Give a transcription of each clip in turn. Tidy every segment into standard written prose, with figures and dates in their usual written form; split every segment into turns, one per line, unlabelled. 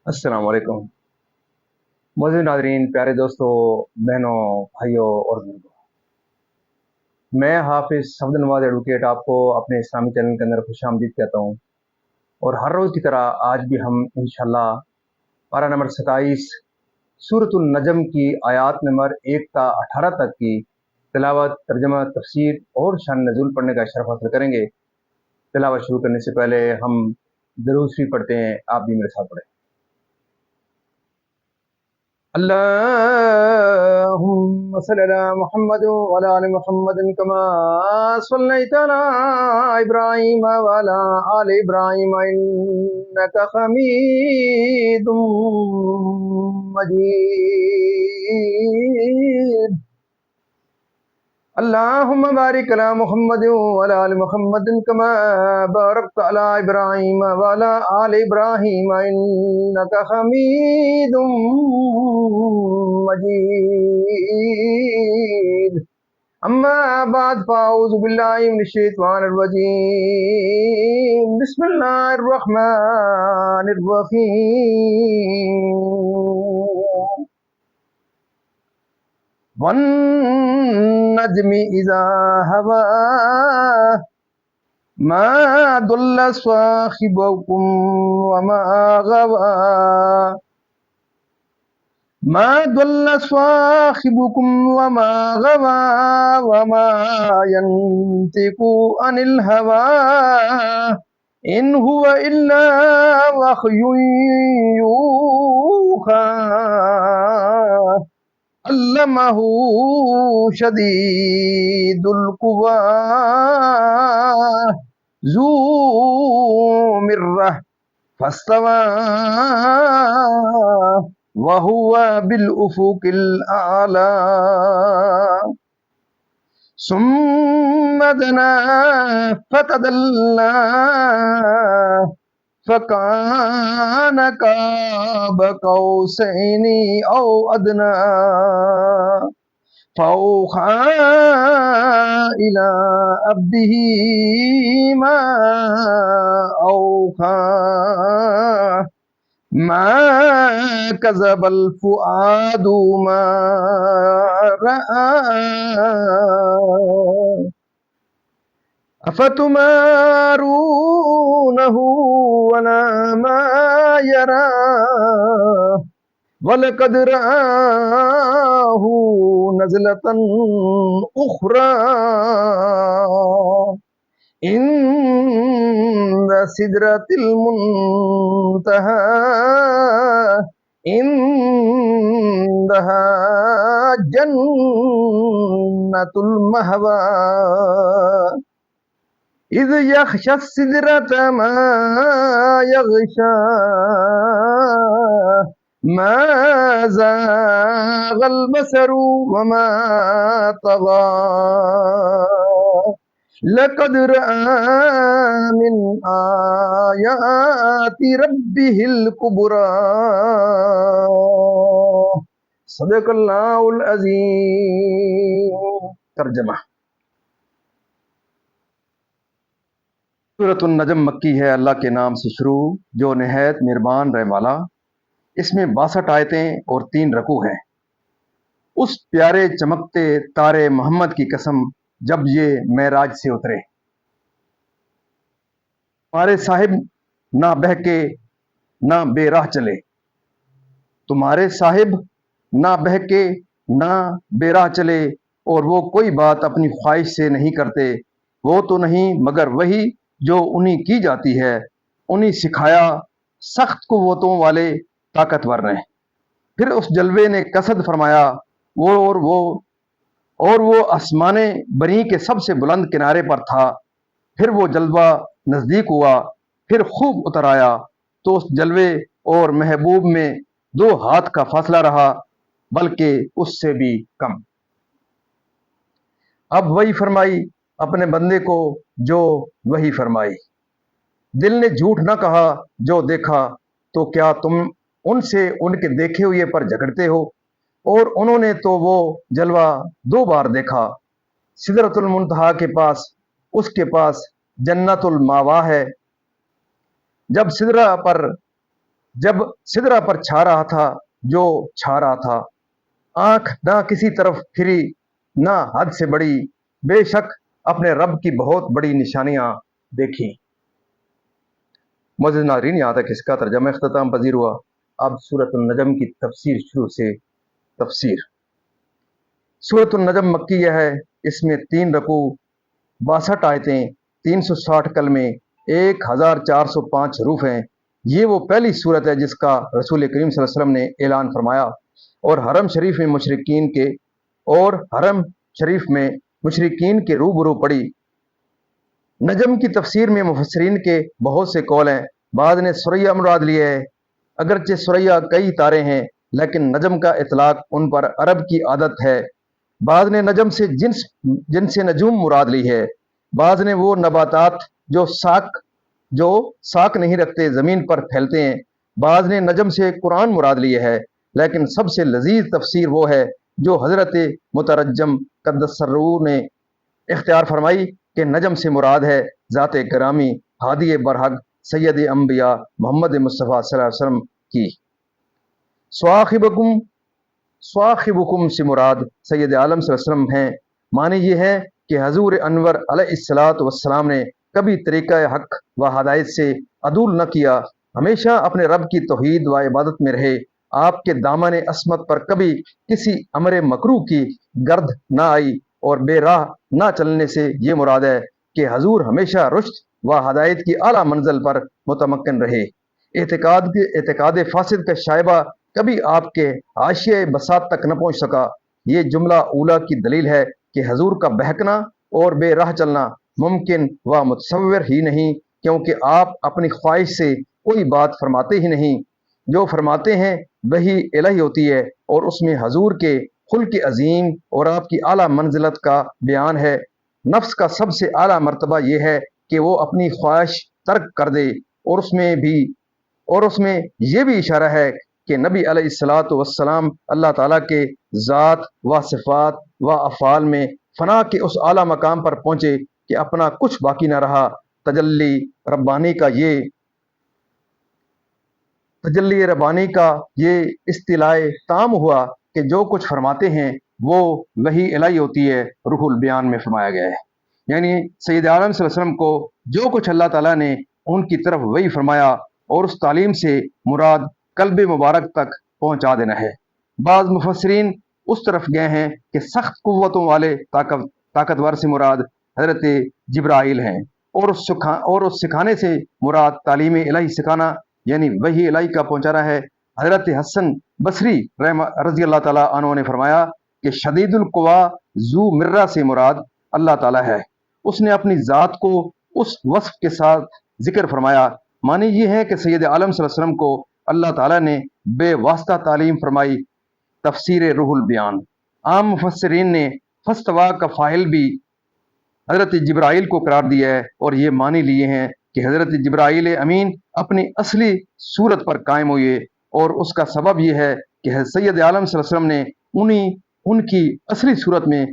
السلام علیکم موجود ناظرین، پیارے دوستوں، بہنوں، بھائیوں اور بزرگوں، میں حافظ عبد النواز ایڈوکیٹ آپ کو اپنے اسلامی چینل کے اندر خوش آمدید کہتا ہوں۔ اور ہر روز کی طرح آج بھی ہم انشاءاللہ پارہ نمبر 27 سورۃ النجم کی آیات نمبر 1 تا 18 تک کی تلاوت، ترجمہ، تفسیر اور شان نزول پڑھنے کا شرف حاصل کریں گے۔ تلاوت شروع کرنے سے پہلے ہم درود شریف پڑھتے ہیں، آپ بھی میرے ساتھ پڑھیں۔ اللهم صل على محمد وعلى ال محمد كما صليت على ابراهيم وعلى ال ابراهيم انك حميد مجيد. اللهم بارك على محمد وعلى ال محمد كما باركت على ابراهيم وعلى ال ابراهيم انك حميد مجيد. اما بعد فاعوذ بالله من الشيطان الرجيم. بسم الله الرحمن الرحيم. والنجم إذا هوى ما ضل صاحبكم وما غوى ما ضل صاحبكم وما غوى وما ينطق عن الهوى إن هو إلا وحي يوحى علمه شديد القوى ذو مرة فاستوى وهو بالأفق الأعلى ثم دنا فتدلى فكان قاب قوسين أو أدنى فأوحى إلى عبده ما أوحى ما كذب الفؤاد ما رأى أفتمارونه ولا ما يرى وَلَقَدْ رَآهُ نَزْلَةً أُخْرَى عند سدرة المنتهى عندها جنة المهوى إذ يغشى السدرة ما يغشى ما زاغ البصر وما طغى لقد رأى من آيات ربه الكبرى. صدق اللہ العظیم. ترجمہ. سورۃ النجم مکی ہے، اللہ کے نام سے شروع جو نہایت مہربان رحم والا. اس میں 62 آیتیں اور 3 رکوع ہیں. اس پیارے چمکتے تارے محمد کی قسم جب یہ معراج سے اترے. تمہارے صاحب نہ بہکے نہ بے راہ چلے. تمہارے صاحب نہ بہکے نہ بے راہ چلے، اور وہ کوئی بات اپنی خواہش سے نہیں کرتے. وہ تو نہیں مگر وہی جو انہیں کی جاتی ہے. انہیں سکھایا سخت قوتوں والے طاقتور نے. پھر اس جلوے نے قصد فرمایا اور وہ آسمان بری کے سب سے بلند کنارے پر تھا. پھر وہ جلوہ نزدیک ہوا، پھر خوب اتر آیا تو اس جلوے اور محبوب میں 2 ہاتھ کا فاصلہ رہا، بلکہ اس سے بھی کم. اب وہی فرمائی اپنے بندے کو جو وہی فرمائی. دل نے جھوٹ نہ کہا جو دیکھا، تو کیا تم ان سے ان کے دیکھے ہوئے پر جھگڑتے ہو؟ اور انہوں نے تو وہ جلوہ 2 بار دیکھا. سدرۃ المنتہا کے پاس اس کے پاس جنت الماوا ہے. جب سدرہ پر جب سدرا پر چھا رہا تھا جو چھا رہا تھا، آنکھ نہ کسی طرف پھری نہ حد سے بڑی، بے شک اپنے رب کی بہت بڑی نشانیاں دیکھی۔ معزز ناظرین، یہاں تک اس کا ترجمہ اختتام پذیر ہوا۔ اب سورۃ النجم کی تفسیر شروع سے تفسیر۔ سورۃ النجم مکیہ ہے، اس میں 3 رکوع، 62 آیتیں، 360 کلمے، 1405 حروف ہیں۔ یہ وہ پہلی سورت ہے جس کا رسول کریم صلی اللہ علیہ وسلم نے اعلان فرمایا اور حرم شریف میں مشرکین کے روبرو پڑی۔ نجم کی تفسیر میں مفسرین کے بہت سے قول ہیں۔ بعض نے ثریا مراد لیے ہے، اگرچہ ثریا کئی تارے ہیں لیکن نجم کا اطلاق ان پر عرب کی عادت ہے۔ بعض نے نجم سے جنس نجوم مراد لی ہے۔ بعض نے وہ نباتات جو ساک نہیں رکھتے زمین پر پھیلتے ہیں۔ بعض نے نجم سے قرآن مراد لیے ہے، لیکن سب سے لذیذ تفسیر وہ ہے جو حضرت مترجم قدس سرور نے اختیار فرمائی کہ نجم سے مراد ہے ذات گرامی ہادی برحق سید انبیاء محمد مصطفیٰ صلی اللہ علیہ وسلم کی۔ صواخبکم سے مراد سید عالم صلی اللہ علیہ وسلم ہیں۔ معنی یہ ہے کہ حضور انور علیہ السلام نے کبھی طریقہ حق و ہدایت سے عدول نہ کیا، ہمیشہ اپنے رب کی توحید و عبادت میں رہے۔ آپ کے دامن عصمت پر کبھی کسی امر مکروہ کی گرد نہ آئی اور بے راہ نہ چلنے سے یہ مراد ہے کہ حضور ہمیشہ رشد و ہدایت کی اعلیٰ منزل پر متمکن رہے۔ اعتقاد فاسد کا شائبہ کبھی آپ کے حاشیہ بساط تک نہ پہنچ سکا۔ یہ جملہ اولا کی دلیل ہے کہ حضور کا بہکنا اور بے راہ چلنا ممکن و متصور ہی نہیں، کیونکہ آپ اپنی خواہش سے کوئی بات فرماتے ہی نہیں۔ جو فرماتے ہیں وہی الہی ہوتی ہے اور اس میں حضور کے خلق عظیم اور آپ کی اعلیٰ منزلت کا بیان ہے۔ نفس کا سب سے اعلیٰ مرتبہ یہ ہے کہ وہ اپنی خواہش ترک کر دے، اور اس میں یہ بھی اشارہ ہے کہ نبی علیہ السلام اللہ تعالیٰ کے ذات و صفات و افعال میں فنا کے اس اعلیٰ مقام پر پہنچے کہ اپنا کچھ باقی نہ رہا۔ تجلی ربانی کا یہ اصطلاح تام ہوا کہ جو کچھ فرماتے ہیں وہ وحی الہی ہوتی ہے۔ روح البیان میں فرمایا گیا ہے، یعنی سید عالم صلی اللہ علیہ وسلم کو جو کچھ اللہ تعالیٰ نے ان کی طرف وحی فرمایا اور اس تعلیم سے مراد قلب مبارک تک پہنچا دینا ہے۔ بعض مفسرین اس طرف گئے ہیں کہ سخت قوتوں والے طاقتور سے مراد حضرت جبرائیل ہیں، اور اس سکھانے سے مراد تعلیم الہی سکھانا یعنی وحی الہی کا پہنچانا ہے۔ حضرت حسن بصری رضی اللہ تعالیٰ عنہ نے فرمایا کہ شدید القوا ذو مرہ سے مراد اللہ تعالیٰ ہے۔ اس نے اپنی ذات کو اس وصف کے ساتھ ذکر فرمایا۔ معنی یہ ہے کہ سید عالم صلی اللہ علیہ وسلم کو اللہ تعالیٰ نے بے واسطہ تعلیم فرمائی۔ تفسیر روح البیان۔ عام مفسرین نے فاستویٰ کا فاعل بھی حضرت جبرائیل کو قرار دیا ہے اور یہ معنی لیے ہیں کہ حضرت جبرائیل امین اپنی اصلی صورت پر قائم ہوئے، اور اس کا سبب یہ ہے کہ سید عالم صلی اللہ علیہ وسلم نے ان کی اصلی صورت میں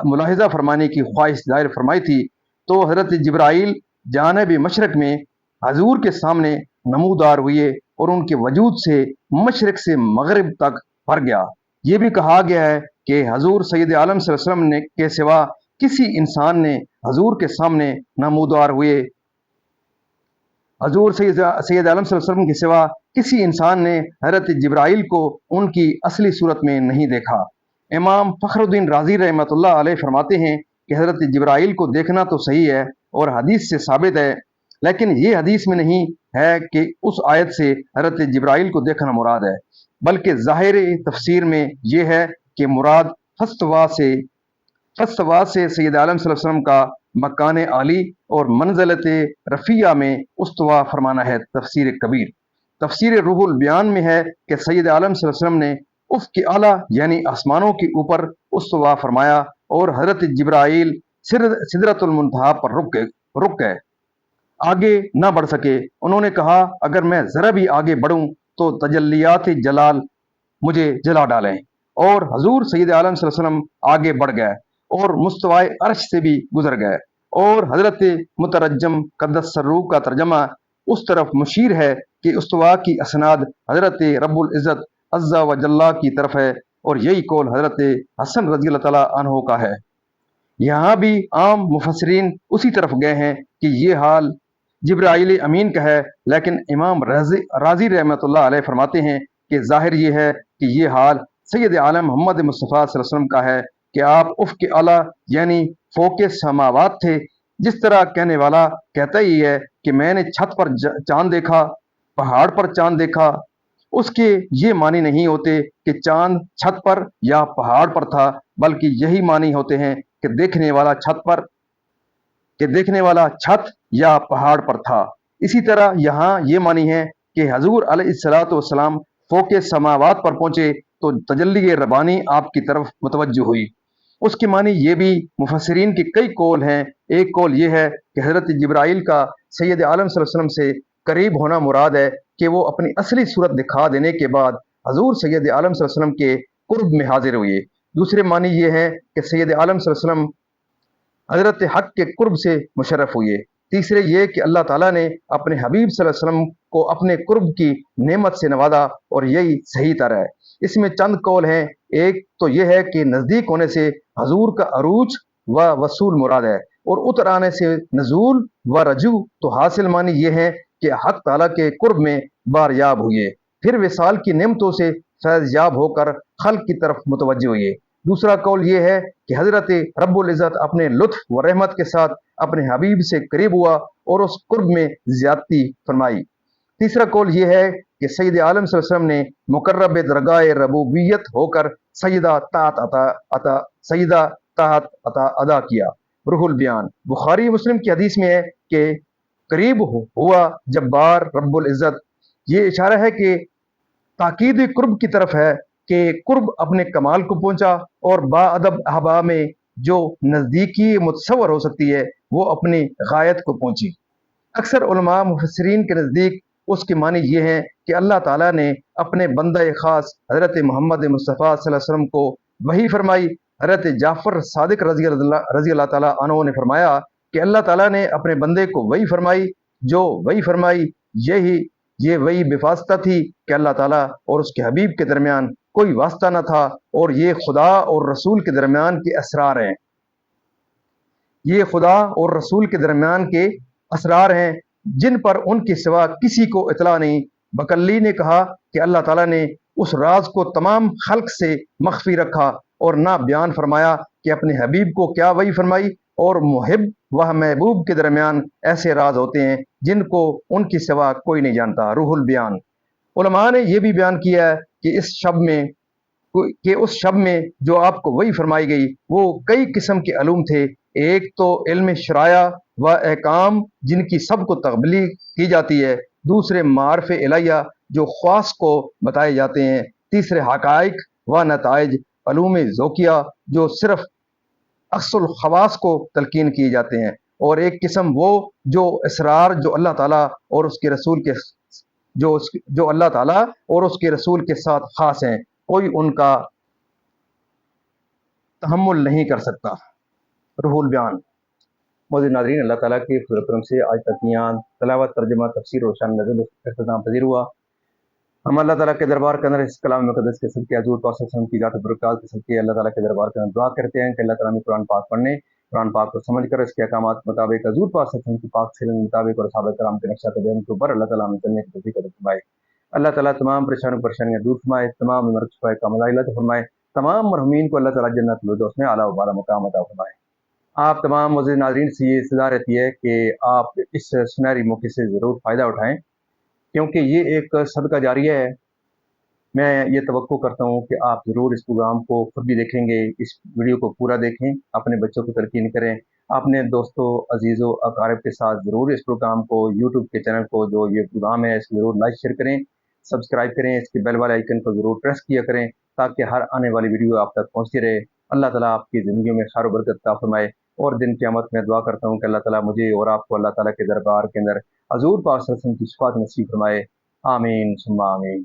ملاحظہ فرمانے کی خواہش ظاہر فرمائی تھی، تو حضرت جبرائیل جانب مشرق میں حضور کے سامنے نمودار ہوئے اور ان کے وجود سے مشرق سے مغرب تک بھر گیا۔ یہ بھی کہا گیا ہے کہ حضور سید عالم صلی اللہ علیہ وسلم کے سوا کسی انسان نے حضور کے سامنے نمودار ہوئے۔ حضور سید عالم صلی اللہ علیہ وسلم کے سوا کسی انسان نے حضرت جبرائیل کو ان کی اصلی صورت میں نہیں دیکھا۔ امام فخر الدین رازی رحمۃ اللہ علیہ فرماتے ہیں کہ حضرت جبرائیل کو دیکھنا تو صحیح ہے اور حدیث سے ثابت ہے، لیکن یہ حدیث میں نہیں ہے کہ اس آیت سے حضرت جبرائیل کو دیکھنا مراد ہے، بلکہ ظاہر تفسیر میں یہ ہے کہ مراد فاستویٰ سے سید عالم صلی اللہ علیہ وسلم کا مکان عالی اور منزلت رفیہ میں استوا فرمانا ہے۔ تفسیر کبیر۔ تفسیر روح البیان میں ہے کہ سید عالم صلی اللہ علیہ وسلم نے افق اعلیٰ یعنی آسمانوں کے اوپر استوا فرمایا اور حضرت جبرائیل سدرۃ المنتہا پر رک گئے، آگے نہ بڑھ سکے۔ انہوں نے کہا اگر میں ذرا بھی آگے بڑھوں تو تجلیات جلال مجھے جلا ڈالیں، اور حضور سید عالم صلی اللہ علیہ وسلم آگے بڑھ گئے اور مستوائے عرش سے بھی گزر گئے، اور حضرت مترجم قدس سرور کا ترجمہ اس طرف مشیر ہے کہ استوا کی اسناد حضرت رب العزت عزا و جلہ کی طرف ہے، اور یہی قول حضرت حسن رضی اللہ تعالیٰ عنہ کا ہے۔ یہاں بھی عام مفسرین اسی طرف گئے ہیں کہ یہ حال جبرائیل امین کا ہے، لیکن امام رازی رحمۃ اللہ علیہ فرماتے ہیں کہ ظاہر یہ ہے کہ یہ حال سید عالم محمد مصطفیٰ صلی اللہ علیہ وسلم کا ہے کہ آپ افق اعلیٰ یعنی فوق سماوات تھے۔ جس طرح کہنے والا کہتا ہی ہے کہ میں نے چھت پر چاند دیکھا، پہاڑ پر چاند دیکھا، اس کے یہ معنی نہیں ہوتے کہ چاند چھت پر یا پہاڑ پر تھا، بلکہ یہی معنی ہوتے ہیں کہ دیکھنے والا چھت یا پہاڑ پر تھا۔ اسی طرح یہاں یہ معنی ہے کہ حضور علیہ الصلوۃ والسلام فوق سماوات پر پہنچے تو تجلی ربانی آپ کی طرف متوجہ ہوئی۔ اس کے معنی یہ بھی مفسرین کے کئی قول ہیں۔ ایک قول یہ ہے کہ حضرت جبرائیل کا سید عالم صلی اللہ علیہ وسلم سے قریب ہونا مراد ہے کہ وہ اپنی اصلی صورت دکھا دینے کے بعد حضور سید عالم صلی اللہ علیہ وسلم کے قرب میں حاضر ہوئے۔ دوسرے معنی یہ ہے کہ سید عالم صلی اللہ علیہ وسلم حضرت حق کے قرب سے مشرف ہوئے۔ تیسرے یہ کہ اللہ تعالیٰ نے اپنے حبیب صلی اللہ علیہ وسلم کو اپنے قرب کی نعمت سے نوازا، اور یہی صحیح طرح ہے۔ اس میں چند قول ہیں۔ ایک تو یہ ہے کہ نزدیک ہونے سے حضور کا عروج و وصول مراد ہے، اور اتر آنے سے نزول و رجوع۔ تو حاصل معنی یہ ہے کہ حق تعالیٰ کے قرب میں باریاب ہوئے، پھر وصال کی نعمتوں سے فیض یاب ہو کر خلق کی طرف متوجہ ہوئے۔ دوسرا قول یہ ہے کہ حضرت رب العزت اپنے لطف و رحمت کے ساتھ اپنے حبیب سے قریب ہوا اور اس قرب میں زیادتی فرمائی۔ تیسرا قول یہ ہے کہ سید عالم صلی اللہ علیہ وسلم نے مقرب درگاہ ربوبیت ہو کر سیدہ طاعت عطا ادا کیا۔ روح البیان بخاری مسلم کی حدیث میں ہے کہ قریب ہوا جبار رب العزت۔ یہ اشارہ ہے کہ تاکید قرب کی طرف ہے کہ قرب اپنے کمال کو پہنچا، اور با ادب احباب میں جو نزدیکی متصور ہو سکتی ہے وہ اپنی غایت کو پہنچی۔ اکثر علماء مفسرین کے نزدیک اس کے معنی یہ ہیں کہ اللہ تعالیٰ نے اپنے بندہ خاص حضرت محمد مصطفیٰ صلی اللہ علیہ وسلم کو وحی فرمائی۔ حضرت جعفر صادق رضی اللہ تعالیٰ عنہ نے فرمایا کہ اللہ تعالیٰ نے اپنے بندے کو وحی فرمائی، جو وحی فرمائی یہ وحی بواسطہ تھی کہ اللہ تعالیٰ اور اس کے حبیب کے درمیان کوئی واسطہ نہ تھا، اور یہ خدا اور رسول کے درمیان کے اسرار ہیں۔ یہ خدا اور رسول کے درمیان کے اسرار ہیں جن پر ان کے سوا کسی کو اطلاع نہیں۔ بکلی نے کہا کہ اللہ تعالیٰ نے اس راز کو تمام خلق سے مخفی رکھا اور نہ بیان فرمایا کہ اپنے حبیب کو کیا وحی فرمائی، اور محب و محبوب کے درمیان ایسے راز ہوتے ہیں جن کو ان کے سوا کوئی نہیں جانتا۔ روح البیان علماء نے یہ بھی بیان کیا ہے کہ اس شب میں جو آپ کو وحی فرمائی گئی وہ کئی قسم کے علوم تھے۔ ایک تو علم شرائع و احکام جن کی سب کو تبلیغ کی جاتی ہے، دوسرے معارف الہیہ جو خواص کو بتائے جاتے ہیں، تیسرے حقائق و نتائج علوم ذوقیہ جو صرف اخص الخواص کو تلقین کیے جاتے ہیں، اور ایک قسم وہ جو اسرار جو اللہ تعالیٰ اور اس کے رسول کے جو اللہ تعالیٰ اور اس کے رسول کے ساتھ خاص ہیں، کوئی ان کا تحمل نہیں کر سکتا۔ روح البیان موجود ناظرین، اللہ تعالیٰ کے فضل و کرم سے آج تک یہاں تلاوت، ترجمہ، تفسیر اور شان نزول اختتام پذیر ہوا۔ ہم اللہ تعالیٰ کے دربار کے اندر اس کلام مقدس کے صدقے حضور پاک صلی اللہ علیہ وسلم کی ذات برکات کے صدقے اللہ تعالیٰ کے دربار کے اندر دعا کرتے ہیں کہ اللہ تعالیٰ نے قرآن پاک پڑھنے، قرآن پاک کو سمجھ کر اس کے احکامات کے مطابق حضور پاک صلی اللہ علیہ وسلم کی پاک سیرت کے مطابق اور صحابہ کرام کے نقشہ قدم کے اوپر اللہ تعالیٰ ہمیں چلنے کی توفیق عطا فرمائے۔ اللہ تعالیٰ تمام پریشانیاں دور فرمائے، تمام بیمار شفائے کاملہ عطا فرمائے، تمام مرحومین کو اللہ تعالیٰ جنت الفردوس میں اعلیٰ و بالا مقام عطا فرمائے۔ آپ تمام معزز ناظرین سے یہ استدعا رہتی ہے کہ آپ اس سنہری موقع سے ضرور فائدہ اٹھائیں، کیونکہ یہ ایک صدقہ جاریہ ہے۔ میں یہ توقع کرتا ہوں کہ آپ ضرور اس پروگرام کو خود بھی دیکھیں گے، اس ویڈیو کو پورا دیکھیں، اپنے بچوں کو تلقین کریں، اپنے دوستوں، عزیزوں، اقارب کے ساتھ ضرور اس پروگرام کو، یوٹیوب کے چینل کو جو یہ پروگرام ہے اس کو ضرور لائک شیئر کریں، سبسکرائب کریں، اس کے بیل والے آئیکن کو ضرور پریس کیا کریں تاکہ ہر آنے والی ویڈیو آپ تک پہنچتی رہے۔ اللہ تعالیٰ آپ کی زندگیوں میں خیر و برکت عطا فرمائے، اور دن قیامت میں دعا کرتا ہوں کہ اللہ تعالیٰ مجھے اور آپ کو اللہ تعالیٰ کے دربار کے اندر حضور پاک صلی اللہ علیہ وسلم کی شفاعت نصیب فرمائے۔ آمین ثم آمین۔